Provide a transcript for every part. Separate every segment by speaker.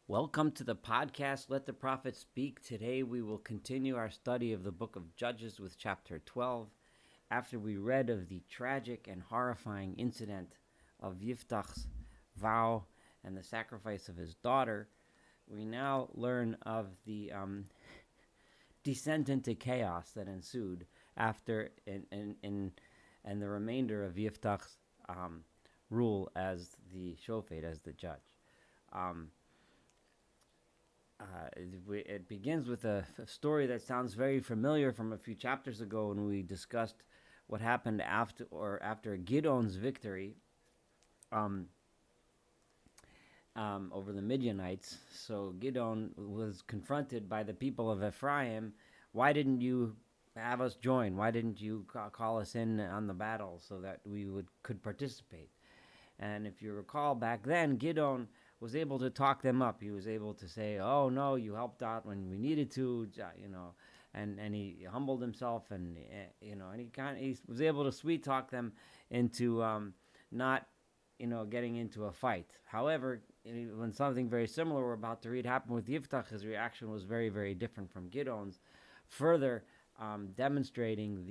Speaker 1: Welcome to the podcast, Let the Prophet Speak. Today we will continue our study of the book of Judges with chapter 12. After we read of the tragic and horrifying incident of Yiftach's vow and the sacrifice of his daughter, we now learn of the descent into chaos that ensued after and the remainder of Yiftach's rule as the shofet, as the judge. It begins with a story that sounds very familiar from a few chapters ago when we discussed what happened after Gideon's victory um, over the Midianites. So Gideon was confronted by the people of Ephraim. Why didn't you have us join? Why didn't you call us in on the battle so that we could participate? And if you recall back then, Gideon was able to talk them up. He was able to say, "Oh no, you helped out when we needed to," and he humbled himself, and he was able to sweet talk them into not getting into a fight. However, when something very similar we're about to read happened with Yiftach, his reaction was very, very different from Gideon's, further demonstrating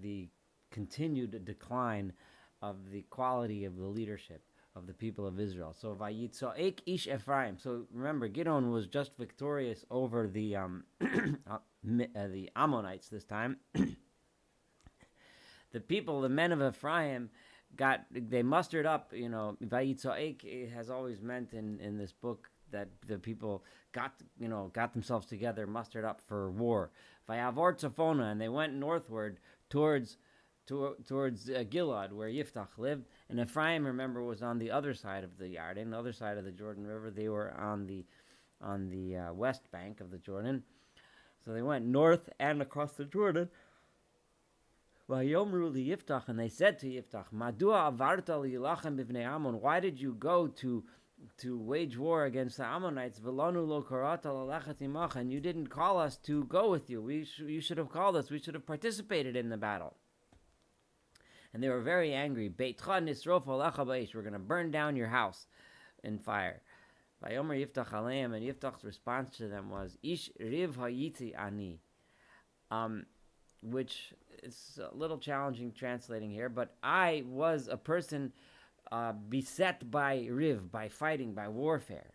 Speaker 1: the continued decline of the quality of the leadership of the people of Israel. So Vayitzoek ish Ephraim. So remember, Gideon was just victorious over the the Ammonites this time. The people, the men of Ephraim, they mustered up. Vayitzoek has always meant in this book that the people got themselves together, mustered up for war. Vayavor tzafona, and they went northward towards Gilad, where Yiftach lived, and Ephraim, remember, was on the other side of the Yarden, the other side of the Jordan River. They were on the west bank of the Jordan, so they went north and across the Jordan. Vayomru li Yiftach, and they said to Yiftach, "Madua avarta liyilachem b'vnei Ammon? Why did you go to wage war against the Ammonites? Velanu lo karata lalechet imach, and you didn't call us to go with you. You should have called us. We should have participated in the battle." And they were very angry. Beitcha nisrof alecha b'eish. We're going to burn down your house in fire. Vayomer Yiftach aleim, and Yiftach's response to them was, Ish riv hayiti ani. Which is a little challenging translating here, but I was a person beset by riv, by fighting, by warfare.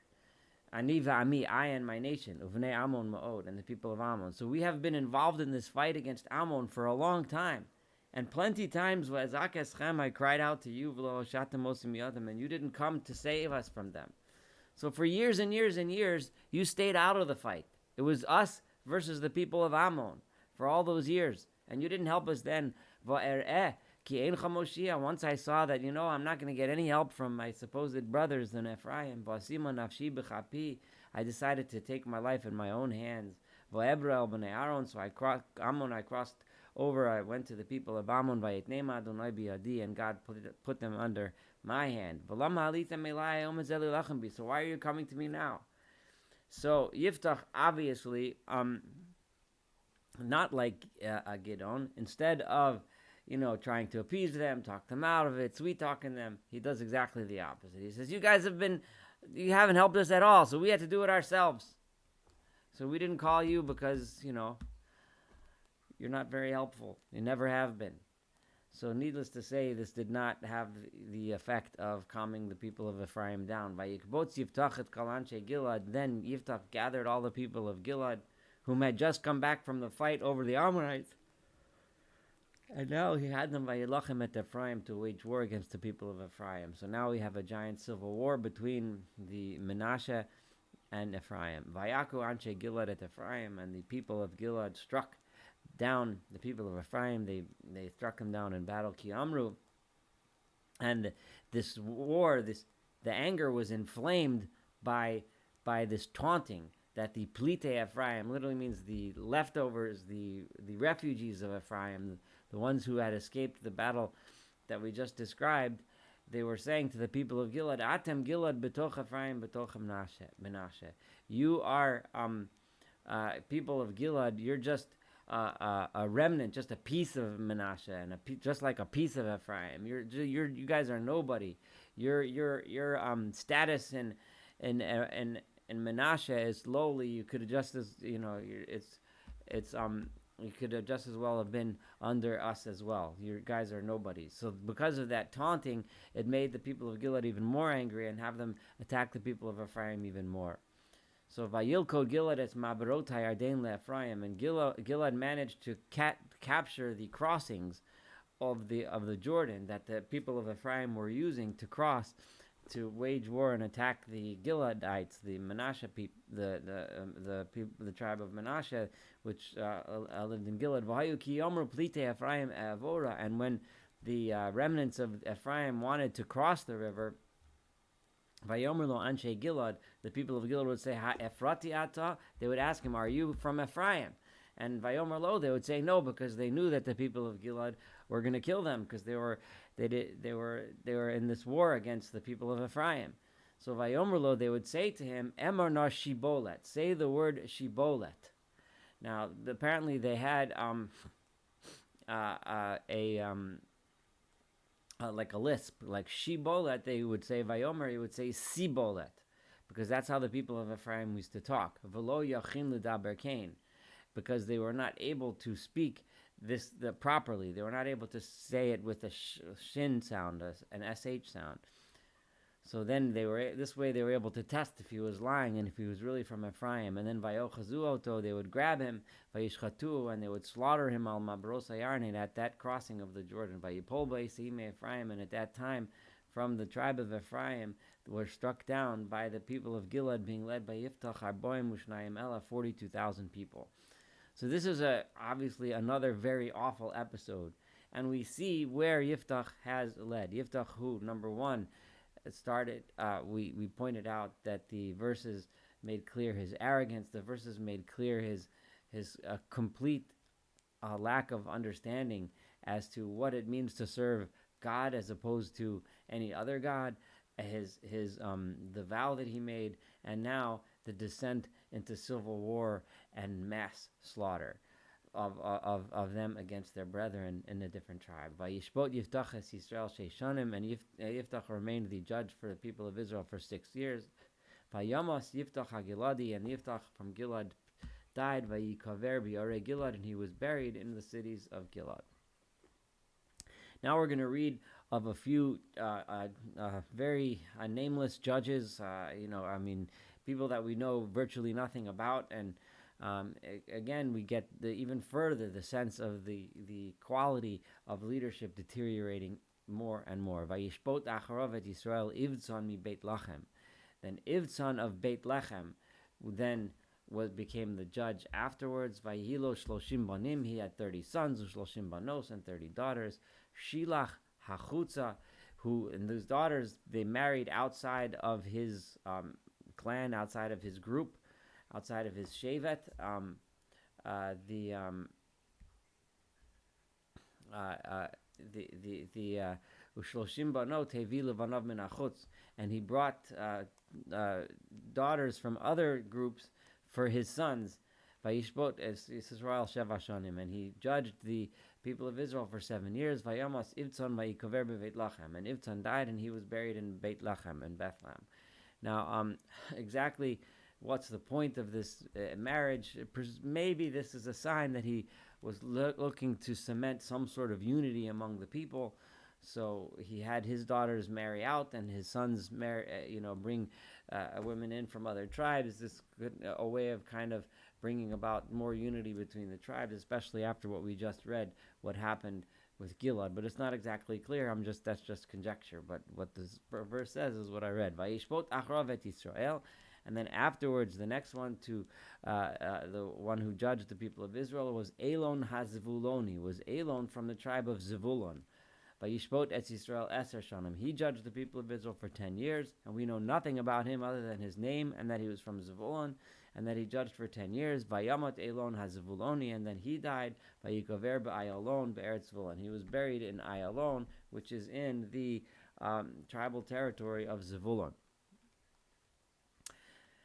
Speaker 1: Ani va'ami, I and my nation, uvnei Ammon ma'od, and the people of Ammon. So we have been involved in this fight against Ammon for a long time. And plenty times, I cried out to you, and you didn't come to save us from them. So for years and years and years, you stayed out of the fight. It was us versus the people of Ammon for all those years. And you didn't help us then. Once I saw that, I'm not going to get any help from my supposed brothers in Ephraim, I decided to take my life in my own hands. So I crossed over. I went to the people of Ammon, and God put them under my hand. So why are you coming to me now? So Yiftach, obviously, not like Gideon, instead of trying to appease them, talk them out of it, sweet talking them, he does exactly the opposite. He says, you haven't helped us at all, so we had to do it ourselves. So we didn't call you because, you're not very helpful. You never have been. So needless to say, this did not have the effect of calming the people of Ephraim down. Then Yiftach gathered all the people of Gilad, whom had just come back from the fight over the Ammonites. And now he had them vayilachem et Ephraim, to wage war against the people of Ephraim. So now we have a giant civil war between the Menashe and Ephraim. Vayaku anshe Gilad et Ephraim, and the people of Gilad struck down the people of Ephraim. They struck them down in battle. Ki amru, and this war, the anger was inflamed by this taunting that the Plite Ephraim literally means the leftovers, the refugees of Ephraim, the ones who had escaped the battle that we just described. They were saying to the people of Gilad, Atem Gilad betoch Ephraim betoch Menashe. You are people of Gilad. You're just a remnant, just a piece of Menashe, and just like a piece of Ephraim. You guys are nobody. Your status in in Menashe is lowly, you could have just as it's you could have just as well have been under us as well. You guys are nobodies. So because of that taunting, it made the people of Gilead even more angry and have them attack the people of Ephraim even more. So Vayilko Gilead es Maberotai Ardain leEphraim, and Gilead managed to capture the crossings of the Jordan that the people of Ephraim were using to cross to wage war and attack the Gileadites, the Menashe people, the tribe of Menashe, which lived in Gilead. And when the remnants of Ephraim wanted to cross the river, Vayomer lo anshe Gilad, the people of Gilad would say, Ha Ephrati ata? They would ask him, are you from Ephraim? And Vayomer lo, they would say no, because they knew that the people of Gilad were going to kill them, because they were in this war against the people of Ephraim. So Vayomer lo, they would say to him, Emor na shibolet, say the word shibolet. Now apparently they had like a lisp, like shibolet, they would say Vayomer, he would say sibolet, because that's how the people of Ephraim used to talk. Velo yachin ledaber kain, because they were not able to speak this properly. They were not able to say it with a shin sound, an sh sound. So then they were able to test if he was lying and if he was really from Ephraim. And then vayochazu oto, they would grab him, vayishchatu, and they would slaughter him al mabros hayarnin, at that crossing of the Jordan. Vayipol ba'isime Ephraim, and at that time, from the tribe of Ephraim, were struck down by the people of Gilead, being led by Yiftach arboim ushnayim ela, 42,000 people. So this is obviously another very awful episode, and we see where Yiftach has led. Yiftach, who, number one, it started, we pointed out that the verses made clear his arrogance. The verses made clear his complete lack of understanding as to what it means to serve God as opposed to any other God. The vow that he made, and now the descent into civil war and mass slaughter of them against their brethren in a different tribe. Vayishbot Yiftach es Yisrael sheishanim, and Yiftach remained the judge for the people of Israel for 6 years. Vayamos Yiftach HaGiladi, and Yiftach from Gilad died. Vayikaver b'yarei Gilad, and he was buried in the cities of Gilad. Now we're going to read of a few very nameless judges. People that we know virtually nothing about, and again, we get even further the sense of the quality of leadership deteriorating more and more. Vayishbot acharov et Yisrael Ivtzon mi Beit Lachem. Then Ivtzon of Beit Lechem then became the judge afterwards. Vayhilo shloshim banim, he had 30 sons, ushloshim banos, and 30 daughters. Shilach hachutza, and those daughters, they married outside of his clan, outside of his group, outside of his shevet. Ushloshim banot hevi levanav min hachutz, and he brought daughters from other groups for his sons. Vayishbot es Yisrael sheva shanim, and he judged the people of Israel for 7 years. Vayamas Ivtzon vayikover bebeit Lachem, and Ivtzon died, and he was buried in Beit Lachem in Bethlehem. Now, exactly what's the point of this marriage? Maybe this is a sign that he was looking to cement some sort of unity among the people. So he had his daughters marry out, and his sons bring women in from other tribes. This is a way of kind of bringing about more unity between the tribes, especially after what we just read, what happened with Gilad. But it's not exactly clear. That's just conjecture. But what this verse says is what I read. Vayishbot acharav et Yisrael. And then afterwards, the next one the one who judged the people of Israel was Elon HaZevuloni, was Elon from the tribe of Zevulun. Vayishbot et Yisrael eser shanim. He judged the people of Israel for 10 years, and we know nothing about him other than his name, and that he was from Zevulun, and that he judged for 10 years. Vayamot Elon HaZevuloni, and then he died. Vayikover b'Ayalon be'eretz Zvulun. He was buried in Ayalon, which is in the tribal territory of Zevulun.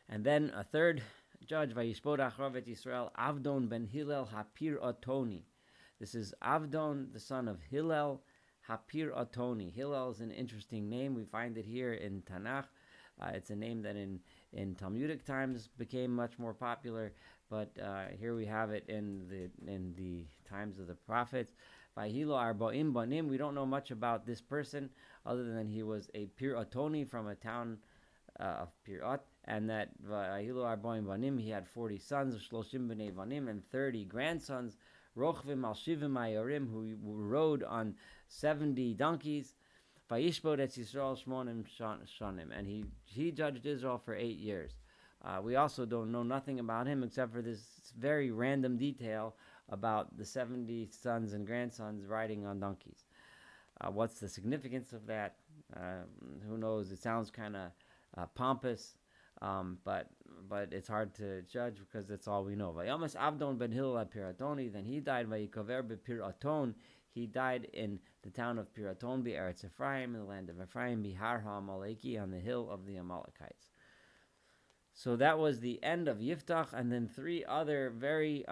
Speaker 1: And then a third judge, Vayishbot acharav et Yisrael, Avdon ben Hillel Hapir Otoni. This is Avdon, the son of Hillel Hapir Otoni. Hillel is an interesting name. We find it here in Tanakh. It's a name that in in Talmudic times became much more popular, but here we have it in the times of the prophets. Vayhilo arbaim banim. We don't know much about this person other than he was a Piratoni from a town of Pirat, and that Vayhilo arbaim banim, he had 40 sons, Shloshim b'nei banim, and 30 grandsons. Rochvim al shivim ayorim, who rode on 70 donkeys. Vayishbod et Yisrael shmonim shanim, and he judged Israel for 8 years. We also don't know nothing about him except for this very random detail about the 70 sons and grandsons riding on donkeys. What's the significance of that? Who knows? It sounds kind of pompous, but it's hard to judge because that's all we know. Vayamas Avdon ben Hillel Piratoni, then he died by Yikover Piraton. He died in the town of Piraton, Eretz Ephraim, in the land of Ephraim, Bihar HaAmaleki, on the hill of the Amalekites. So that was the end of Yiftach, and then 3 other very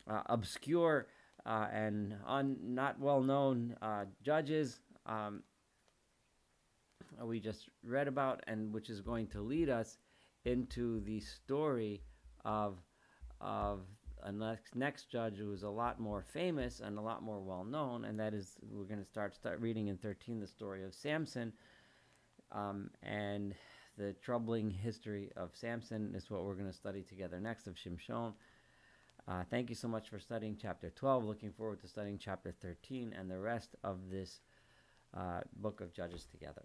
Speaker 1: obscure and not well-known judges we just read about, and which is going to lead us into the story of a next judge who is a lot more famous and a lot more well-known, and that is, we're going to start reading in 13 the story of Samson, and the troubling history of Samson is what we're going to study together next, of Shimshon. Thank you so much for studying chapter 12. Looking forward to studying chapter 13 and the rest of this book of Judges together.